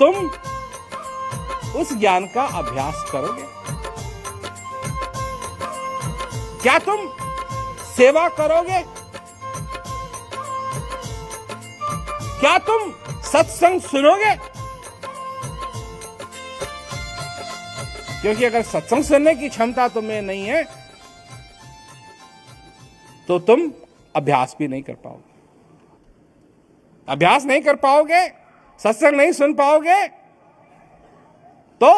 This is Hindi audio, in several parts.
तुम उस ज्ञान का अभ्यास करोगे? क्या तुम सेवा करोगे? क्या तुम सत्संग सुनोगे? क्योंकि अगर सत्संग सुनने की क्षमता तुम्हें नहीं है तो तुम अभ्यास भी नहीं कर पाओगे। अभ्यास नहीं कर पाओगे, सत्संग नहीं सुन पाओगे तो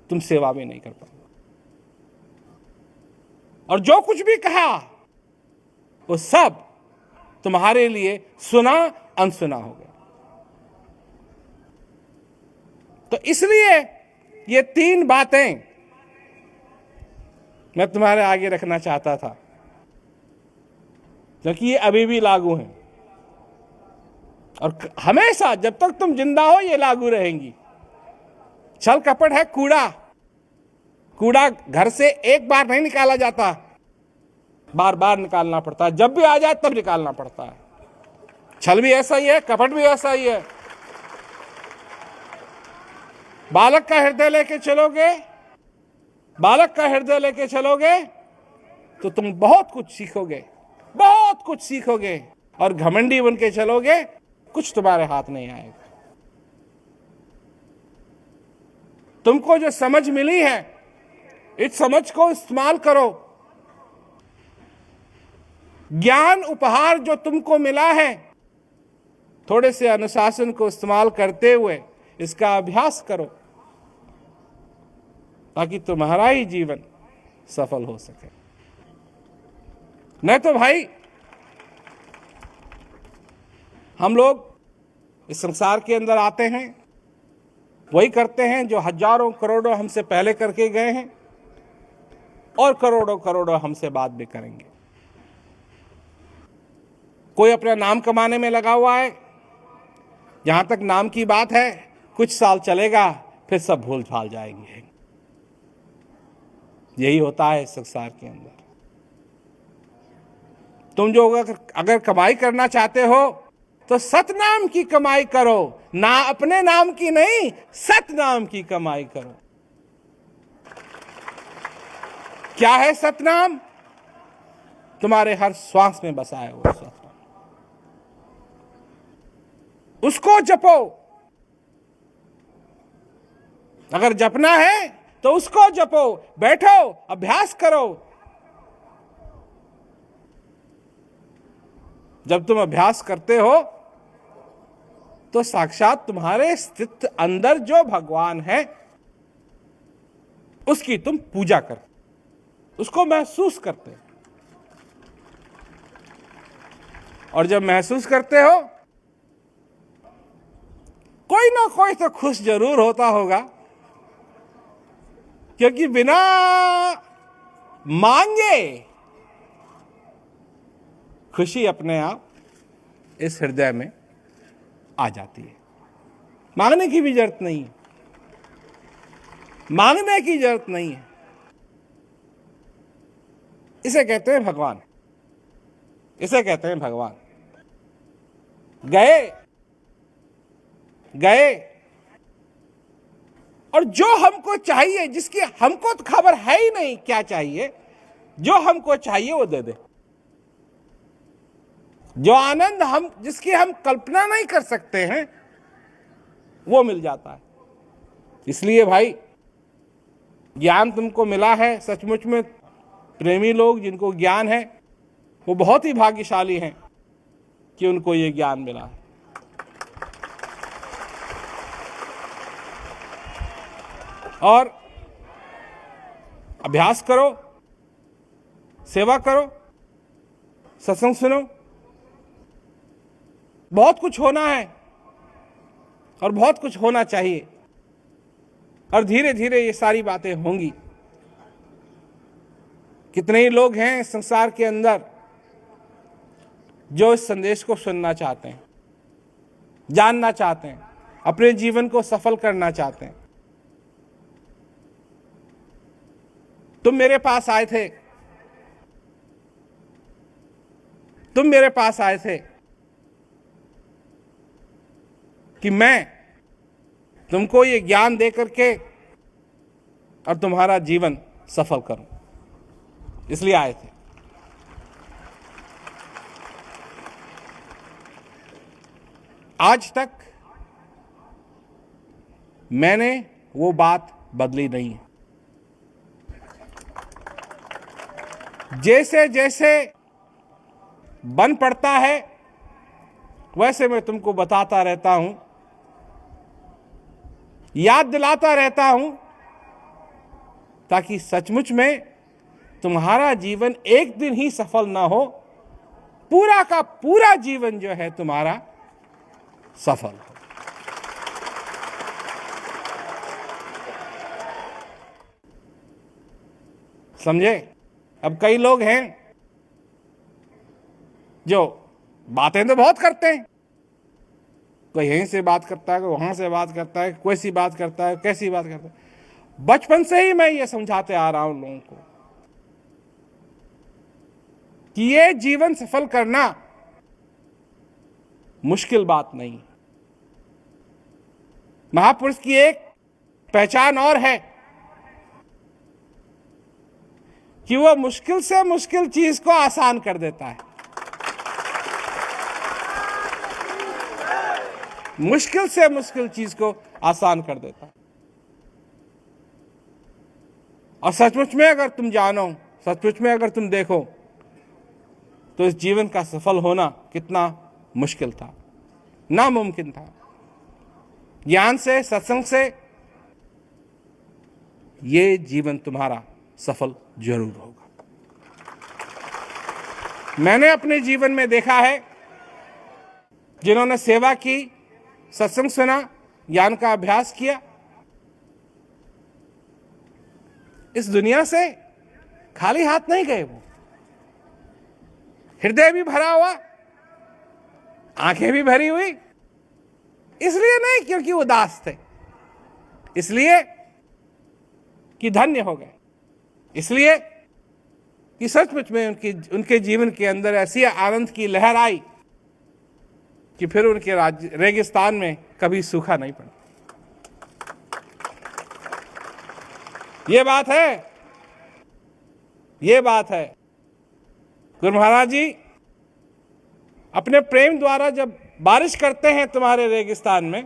तुम सेवा भी नहीं कर पाओगे। और जो कुछ भी कहा वो सब तुम्हारे लिए सुना अनसुना हो गया। तो इसलिए ये 3 बातें मैं तुम्हारे आगे रखना चाहता था, क्योंकि ये अभी भी लागू हैं और हमेशा जब तक तुम जिंदा हो ये लागू रहेंगी। छल कपट है कूड़ा। कूड़ा घर से एक बार नहीं निकाला जाता, बार बार निकालना पड़ता है। जब भी आ जाए तब निकालना पड़ता है। छल भी ऐसा ही है, कपट भी ऐसा ही है। बालक का हृदय लेके चलोगे, बालक का हृदय लेके चलोगे तो तुम बहुत कुछ सीखोगे, बहुत कुछ सीखोगे। और घमंडी बन के चलोगे, कुछ तुम्हारे हाथ नहीं आएगा। तुमको जो समझ मिली है, इस समझ को इस्तेमाल करो। ज्ञान उपहार जो तुमको मिला है, थोड़े से अनुशासन को इस्तेमाल करते हुए इसका अभ्यास करो, ताकि तुम्हारा ही जीवन सफल हो सके। नहीं तो भाई हम लोग इस संसार के अंदर आते हैं, वही करते हैं जो हजारों करोड़ों हमसे पहले करके गए हैं और करोड़ों करोड़ों हमसे बाद भी करेंगे। कोई अपना नाम कमाने में लगा हुआ है। जहां तक नाम की बात है, कुछ साल चलेगा फिर सब भूल भाल जाएंगे। यही होता है इस संसार के अंदर। तुम जो अगर कमाई करना चाहते हो तो सतनाम की कमाई करो, ना अपने नाम की नहीं, सतनाम की कमाई करो। क्या है सतनाम? तुम्हारे हर श्वास में बसाया हुआ सतनाम। उसको जपो। अगर जपना है तो उसको जपो, बैठो, अभ्यास करो। जब तुम अभ्यास करते हो तो साक्षात तुम्हारे स्थित अंदर जो भगवान है उसकी तुम पूजा करते, उसको महसूस करते हो। और जब महसूस करते हो, कोई ना कोई तो खुश जरूर होता होगा, क्योंकि बिना मांगे खुशी अपने आप इस हृदय में आ जाती है। मांगने की भी जरूरत नहीं है, मांगने की जरूरत नहीं है। इसे कहते हैं भगवान, इसे कहते हैं भगवान। गए गए और जो हमको चाहिए, जिसकी हमको तो खबर है ही नहीं क्या चाहिए, जो हमको चाहिए वो दे दे। जो आनंद जिसकी हम कल्पना नहीं कर सकते हैं वो मिल जाता है। इसलिए भाई ज्ञान तुमको मिला है, सचमुच में प्रेमी लोग जिनको ज्ञान है वो बहुत ही भाग्यशाली हैं कि उनको ये ज्ञान मिला है। और अभ्यास करो, सेवा करो, सत्संग सुनो। बहुत कुछ होना है और बहुत कुछ होना चाहिए, और धीरे धीरे ये सारी बातें होंगी। कितने ही लोग हैं इस संसार के अंदर जो इस संदेश को सुनना चाहते हैं, जानना चाहते हैं, अपने जीवन को सफल करना चाहते हैं। तुम मेरे पास आए थे, तुम मेरे पास आए थे कि मैं तुमको ये ज्ञान दे करके और तुम्हारा जीवन सफल करूं, इसलिए आए थे। आज तक मैंने वो बात बदली नहीं है। जैसे जैसे बन पड़ता है वैसे मैं तुमको बताता रहता हूं, याद दिलाता रहता हूं, ताकि सचमुच में तुम्हारा जीवन एक दिन ही सफल ना हो, पूरा का पूरा जीवन जो है तुम्हारा सफल हो। समझे? अब कई लोग हैं जो बातें तो बहुत करते हैं, कोई यहीं से बात करता है, कोई वहां से बात करता है, कोई सी बात करता है, कैसी बात करता है। बचपन से ही मैं ये समझाते आ रहा हूं लोगों को कि ये जीवन सफल करना मुश्किल बात नहीं। महापुरुष की एक पहचान और है कि वो मुश्किल से मुश्किल चीज को आसान कर देता है। मुश्किल से मुश्किल चीज को आसान कर देता है। और सचमुच में अगर तुम जानो, सचमुच में अगर तुम देखो, तो इस जीवन का सफल होना कितना मुश्किल था, नामुमकिन था। ज्ञान से, सत्संग से ये जीवन तुम्हारा सफल जरूर होगा। मैंने अपने जीवन में देखा है, जिन्होंने सेवा की, सत्संग सुना, ज्ञान का अभ्यास किया, इस दुनिया से खाली हाथ नहीं गए। वो हृदय भी भरा हुआ, आंखें भी भरी हुई, इसलिए नहीं क्योंकि उदास थे, इसलिए कि धन्य हो गए, इसलिए कि सचमुच में उनके जीवन के अंदर ऐसी आनंद की लहर आई कि फिर उनके रेगिस्तान में कभी सूखा नहीं पड़ा। ये बात है, ये बात है। गुरु महाराज जी अपने प्रेम द्वारा जब बारिश करते हैं तुम्हारे रेगिस्तान में,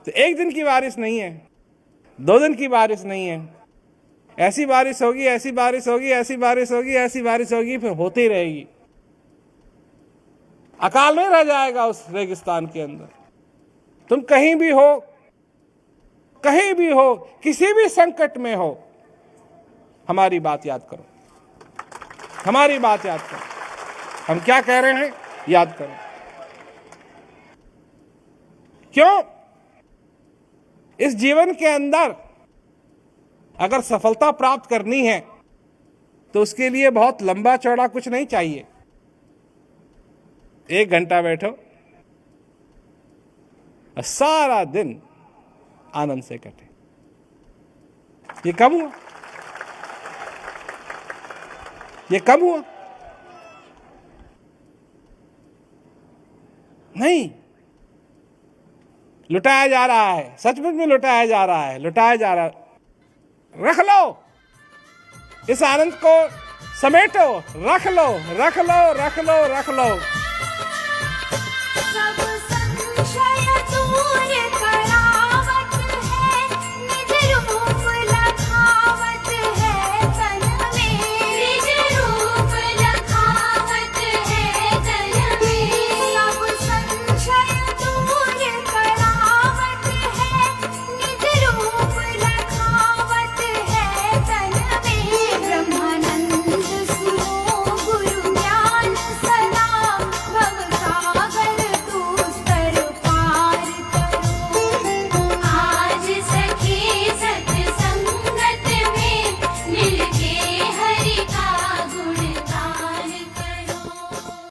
तो एक दिन की बारिश नहीं है, 2 दिन की बारिश नहीं है, ऐसी बारिश होगी, ऐसी बारिश होगी, ऐसी बारिश होगी, ऐसी बारिश होगी, फिर होती रहेगी। अकाल नहीं रह जाएगा उस रेगिस्तान के अंदर। तुम कहीं भी हो, कहीं भी हो, किसी भी संकट में हो, हमारी बात याद करो, हमारी बात याद करो। हम क्या कह रहे हैं याद करो। क्यों? इस जीवन के अंदर अगर सफलता प्राप्त करनी है तो उसके लिए बहुत लंबा चौड़ा कुछ नहीं चाहिए। 1 घंटा बैठो और सारा दिन आनंद से कटे। ये कब हुआ? ये कब हुआ? नहीं, लुटाया जा रहा है, सचमुच में लुटाया जा रहा है, लुटाया जा रहा है। रख लो इस आनंद को, समेटो, रख लो, रख लो, रख लो, रख लो।